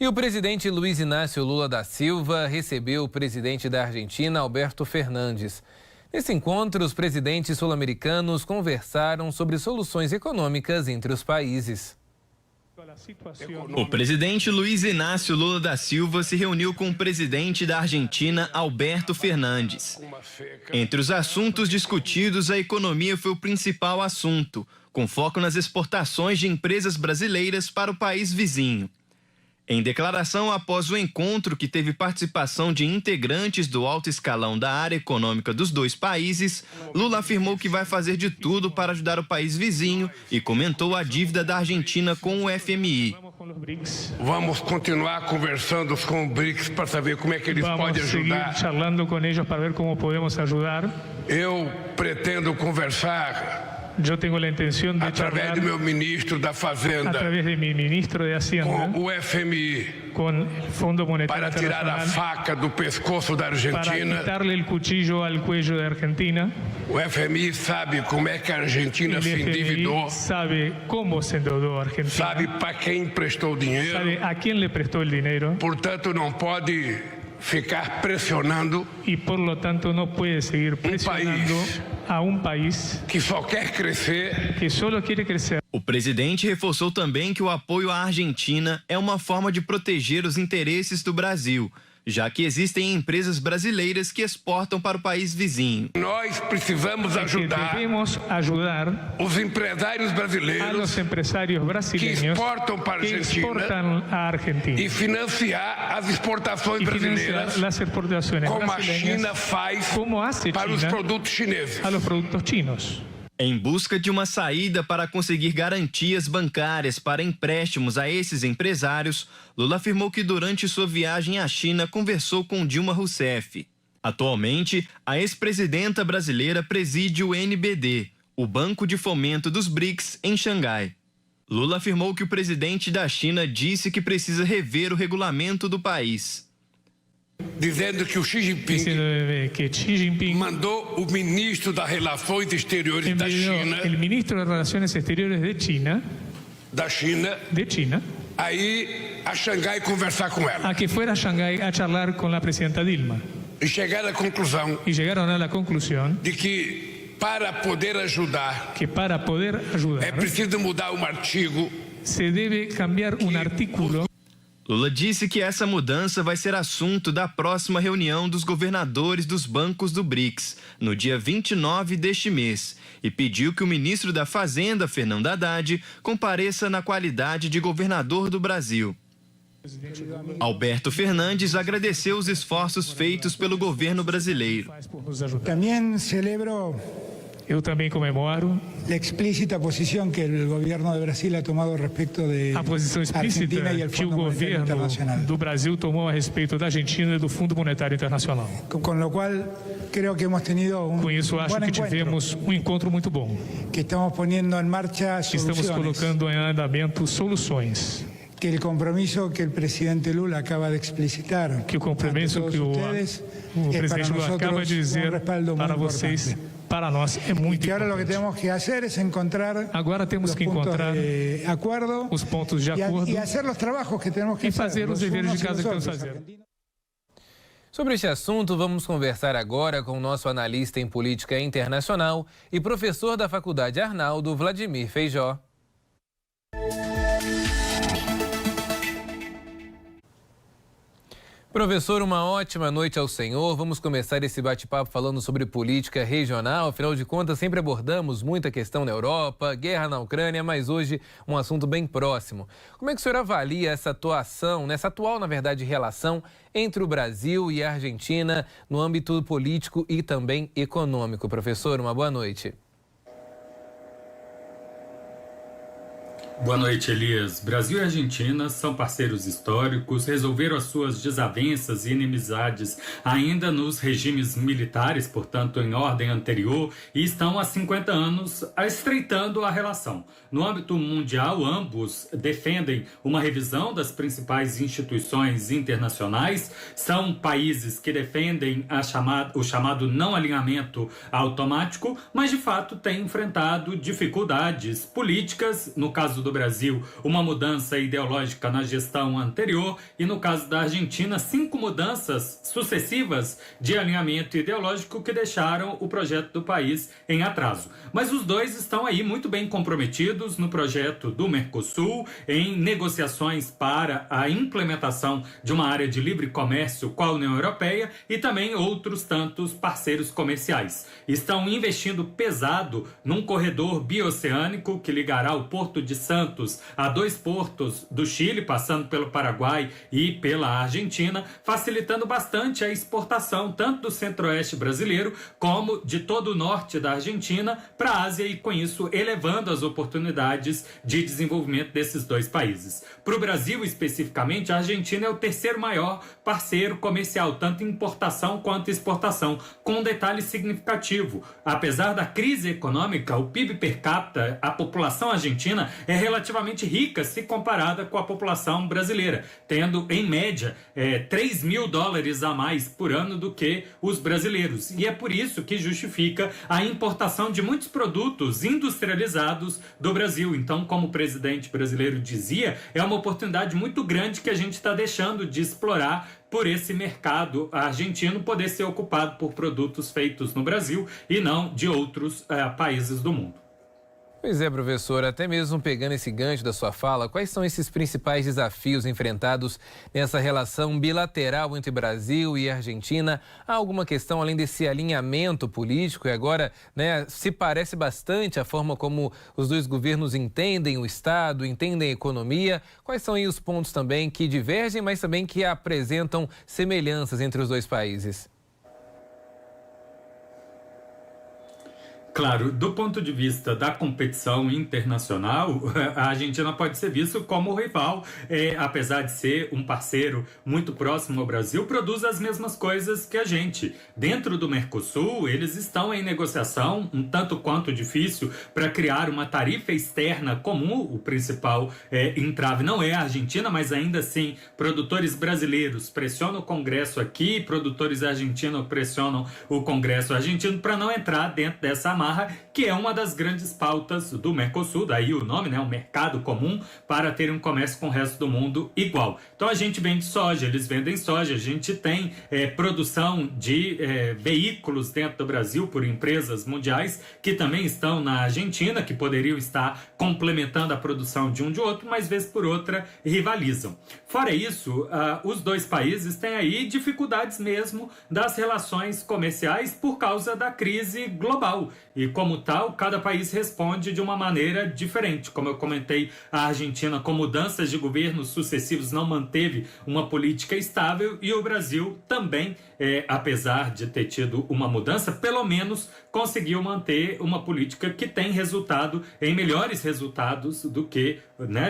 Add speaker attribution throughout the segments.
Speaker 1: E o presidente Luiz Inácio Lula da Silva recebeu o presidente da Argentina, Alberto Fernandes. Nesse encontro, os presidentes sul-americanos conversaram sobre soluções econômicas entre os países.
Speaker 2: O presidente Luiz Inácio Lula da Silva se reuniu com o presidente da Argentina, Alberto Fernandes. Entre os assuntos discutidos, a economia foi o principal assunto, com foco nas exportações de empresas brasileiras para o país vizinho. Em declaração após o encontro, que teve participação de integrantes do alto escalão da área econômica dos dois países, Lula afirmou que vai fazer de tudo para ajudar o país vizinho e comentou a dívida da Argentina com o FMI.
Speaker 3: Vamos continuar conversando com o BRICS para saber como é que eles podem ajudar.
Speaker 4: Vamos seguir charlando com eles para ver como podemos ajudar.
Speaker 3: Eu pretendo conversar
Speaker 4: Eu tenho a intenção de
Speaker 3: através do meu ministro da Fazenda,
Speaker 4: através de meu ministro de Hacienda,
Speaker 3: com o FMI,
Speaker 4: com o Fundo Monetário
Speaker 3: para tirar a faca do pescoço da Argentina.
Speaker 4: Para quitarle o cuchillo al cuello da Argentina.
Speaker 3: O FMI sabe como é que a Argentina se endividou,
Speaker 4: sabe como se endeudou a Argentina,
Speaker 3: sabe para quem emprestou dinheiro,
Speaker 4: sabe a quem le prestou o dinheiro.
Speaker 3: Portanto, não pode ficar pressionando
Speaker 4: e por lo tanto não pode seguir pressionando a um país
Speaker 3: que só quer crescer,
Speaker 4: que só quer crescer.
Speaker 2: O presidente reforçou também que o apoio à Argentina é uma forma de proteger os interesses do Brasil, já que existem empresas brasileiras que exportam para o país vizinho.
Speaker 3: Nós precisamos ajudar os empresários brasileiros que exportam para a Argentina e financiar as exportações brasileiras, como a China faz para os produtos chineses.
Speaker 2: Em busca de uma saída para conseguir garantias bancárias para empréstimos a esses empresários, Lula afirmou que durante sua viagem à China conversou com Dilma Rousseff. Atualmente, a ex-presidenta brasileira preside o NBD, o Banco de Fomento dos BRICS, em Xangai. Lula afirmou que o presidente da China disse que precisa rever o regulamento do país.
Speaker 3: Dizendo que o Xi Jinping mandou o ministro das Relações Exteriores da China,
Speaker 4: o ministro das Relações Exteriores de China,
Speaker 3: aí a Xangai conversar com ela.
Speaker 4: A que fuera a Xangai a charlar com a presidenta Dilma.
Speaker 3: E chegaram à conclusão de que para poder ajudar é preciso mudar um artigo.
Speaker 4: Se deve cambiar um artículo.
Speaker 2: Lula disse que essa mudança vai ser assunto da próxima reunião dos governadores dos bancos do BRICS, no dia 29 deste mês, e pediu que o ministro da Fazenda, Fernando Haddad, compareça na qualidade de governador do Brasil. Alberto Fernandes agradeceu os esforços feitos pelo governo brasileiro.
Speaker 5: Também celebro.
Speaker 4: Eu também comemoro
Speaker 5: a explícita posição que o governo do Brasil ha tomado respeito de
Speaker 4: a posição explícita que o governo do Brasil tomou a respeito da Argentina e do Fundo Monetário Internacional.
Speaker 5: Com lo qual creio que hemos tenido
Speaker 4: Com isso acho que tivemos um encontro muito bom.
Speaker 5: Que estamos pondo em marcha soluções.
Speaker 4: Estamos colocando em andamento soluções.
Speaker 5: Que o compromisso que o presidente Lula acaba de explicitar.
Speaker 4: Que o compromisso que o presidente Lula acaba de dizer para vocês. Para nós é muito importante. Agora temos que encontrar os pontos de acordo e fazer os deveres de casa que temos que fazer.
Speaker 1: Sobre este assunto, vamos conversar agora com o nosso analista em política internacional e professor da Faculdade Arnaldo, Vladimir Feijó. Professor, uma ótima noite ao senhor. Vamos começar esse bate-papo falando sobre política regional. Afinal de contas, sempre abordamos muita questão na Europa, guerra na Ucrânia, mas hoje um assunto bem próximo. Como é que o senhor avalia essa atuação, nessa atual, na verdade, relação entre o Brasil e a Argentina no âmbito político e também econômico? Professor, uma boa noite.
Speaker 6: Boa noite, Elias. Brasil e Argentina são parceiros históricos, resolveram as suas desavenças e inimizades ainda nos regimes militares, portanto, em ordem anterior, e estão há 50 anos estreitando a relação. No âmbito mundial, ambos defendem uma revisão das principais instituições internacionais, são países que defendem o chamado não alinhamento automático, mas de fato têm enfrentado dificuldades políticas, no caso do Brasil, uma mudança ideológica na gestão anterior e, no caso da Argentina, 5 mudanças sucessivas de alinhamento ideológico que deixaram o projeto do país em atraso. Mas os dois estão aí muito bem comprometidos no projeto do Mercosul, em negociações para a implementação de uma área de livre comércio com a União Europeia e também outros tantos parceiros comerciais. Estão investindo pesado num corredor bioceânico que ligará o Porto de Santos a 2 portos do Chile, passando pelo Paraguai e pela Argentina, facilitando bastante a exportação tanto do centro-oeste brasileiro como de todo o norte da Argentina para a Ásia e, com isso, elevando as oportunidades de desenvolvimento desses 2 países. Para o Brasil, especificamente, a Argentina é o 3º maior parceiro comercial, tanto em importação quanto exportação, com um detalhe significativo. Apesar da crise econômica, o PIB per capita, a população argentina é relativamente rica se comparada com a população brasileira, tendo, em média, $3.000 a mais por ano do que os brasileiros. E é por isso que justifica a importação de muitos produtos industrializados do Brasil. Então, como o presidente brasileiro dizia, é uma oportunidade muito grande que a gente está deixando de explorar por esse mercado argentino poder ser ocupado por produtos feitos no Brasil e não de outros países do mundo.
Speaker 1: Pois é, professor, até mesmo pegando esse gancho da sua fala, quais são esses principais desafios enfrentados nessa relação bilateral entre Brasil e Argentina? Há alguma questão além desse alinhamento político? E agora, se parece bastante a forma como os 2 governos entendem o Estado, entendem a economia. Quais são aí os pontos também que divergem, mas também que apresentam semelhanças entre os 2 países?
Speaker 6: Claro, do ponto de vista da competição internacional, a Argentina pode ser vista como rival, apesar de ser um parceiro muito próximo ao Brasil, produz as mesmas coisas que a gente. Dentro do Mercosul, eles estão em negociação, um tanto quanto difícil, para criar uma tarifa externa comum. O principal entrave não é a Argentina, mas ainda assim, produtores brasileiros pressionam o Congresso aqui, produtores argentinos pressionam o Congresso argentino para não entrar dentro dessa que é uma das grandes pautas do Mercosul, daí o nome, o mercado comum, para ter um comércio com o resto do mundo igual. Então a gente vende soja, eles vendem soja, a gente tem produção de veículos dentro do Brasil por empresas mundiais que também estão na Argentina, que poderiam estar complementando a produção de um de outro, mas vez por outra rivalizam. Fora isso, os 2 países têm aí dificuldades mesmo das relações comerciais por causa da crise global. E como tal, cada país responde de uma maneira diferente. Como eu comentei, a Argentina, com mudanças de governos sucessivos, não manteve uma política estável e o Brasil também, apesar de ter tido uma mudança, pelo menos conseguiu manter uma política que tem resultado em melhores resultados do que,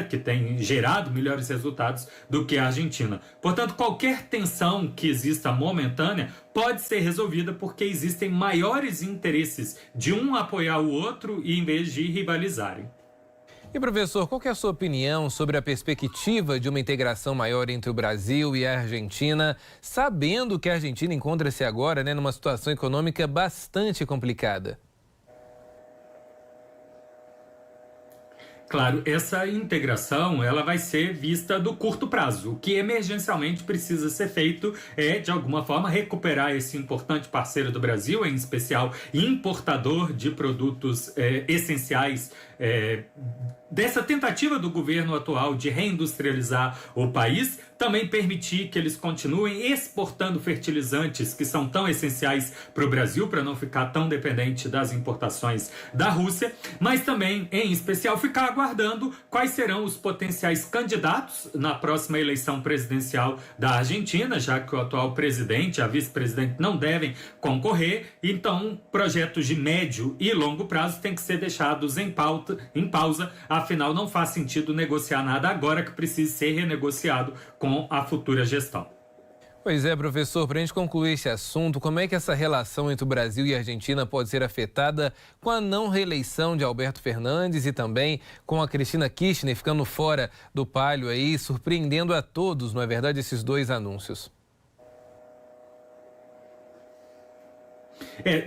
Speaker 6: que tem gerado melhores resultados do que a Argentina. Portanto, qualquer tensão que exista momentânea pode ser resolvida porque existem maiores interesses de um apoiar o outro e em vez de rivalizarem.
Speaker 1: E, professor, qual que é a sua opinião sobre a perspectiva de uma integração maior entre o Brasil e a Argentina, sabendo que a Argentina encontra-se agora numa situação econômica bastante complicada?
Speaker 6: Claro, essa integração ela vai ser vista do curto prazo. O que emergencialmente precisa ser feito é, de alguma forma, recuperar esse importante parceiro do Brasil, em especial importador de produtos essenciais, dessa tentativa do governo atual de reindustrializar o país, também permitir que eles continuem exportando fertilizantes que são tão essenciais para o Brasil, para não ficar tão dependente das importações da Rússia, mas também, em especial, ficar aguardando quais serão os potenciais candidatos na próxima eleição presidencial da Argentina, já que o atual presidente e a vice-presidente não devem concorrer. Então, projetos de médio e longo prazo têm que ser deixados em pausa, afinal não faz sentido negociar nada agora que precisa ser renegociado com a futura gestão.
Speaker 1: Pois é, professor, para a gente concluir esse assunto, como é que essa relação entre o Brasil e a Argentina pode ser afetada com a não reeleição de Alberto Fernandes e também com a Cristina Kirchner ficando fora do páreo aí, surpreendendo a todos, não é verdade, esses 2 anúncios?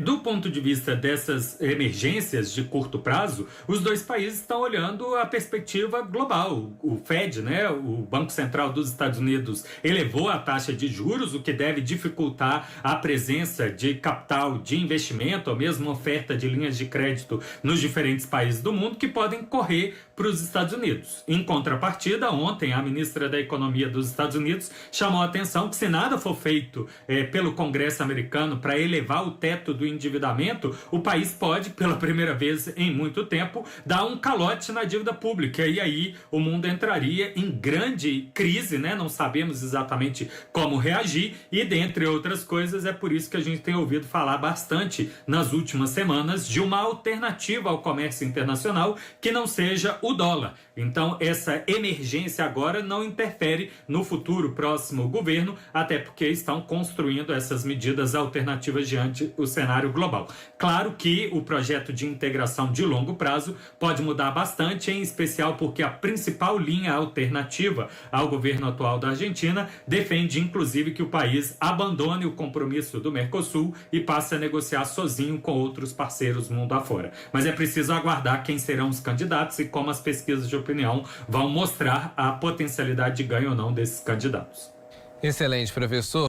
Speaker 6: Do ponto de vista dessas emergências de curto prazo, os dois países estão olhando a perspectiva global. O Fed, né, o Banco Central dos Estados Unidos, elevou a taxa de juros, o que deve dificultar a presença de capital de investimento, ou mesmo oferta de linhas de crédito nos diferentes países do mundo, que podem correr para os Estados Unidos. Em contrapartida, ontem, a ministra da Economia dos Estados Unidos chamou a atenção que, se nada for feito pelo Congresso americano para elevar o teto do endividamento, o país pode, pela primeira vez em muito tempo, dar um calote na dívida pública. E aí o mundo entraria em grande crise, né? Não sabemos exatamente como reagir e, dentre outras coisas, é por isso que a gente tem ouvido falar bastante nas últimas semanas de uma alternativa ao comércio internacional que não seja o dólar. Então, essa emergência agora não interfere no futuro próximo governo, até porque estão construindo essas medidas alternativas diante o cenário global. Claro que o projeto de integração de longo prazo pode mudar bastante, em especial porque a principal linha alternativa ao governo atual da Argentina defende, inclusive, que o país abandone o compromisso do Mercosul e passe a negociar sozinho com outros parceiros mundo afora. Mas é preciso aguardar quem serão os candidatos e como as pesquisas de opinião vão mostrar a potencialidade de ganho ou não desses candidatos.
Speaker 1: Excelente, professor.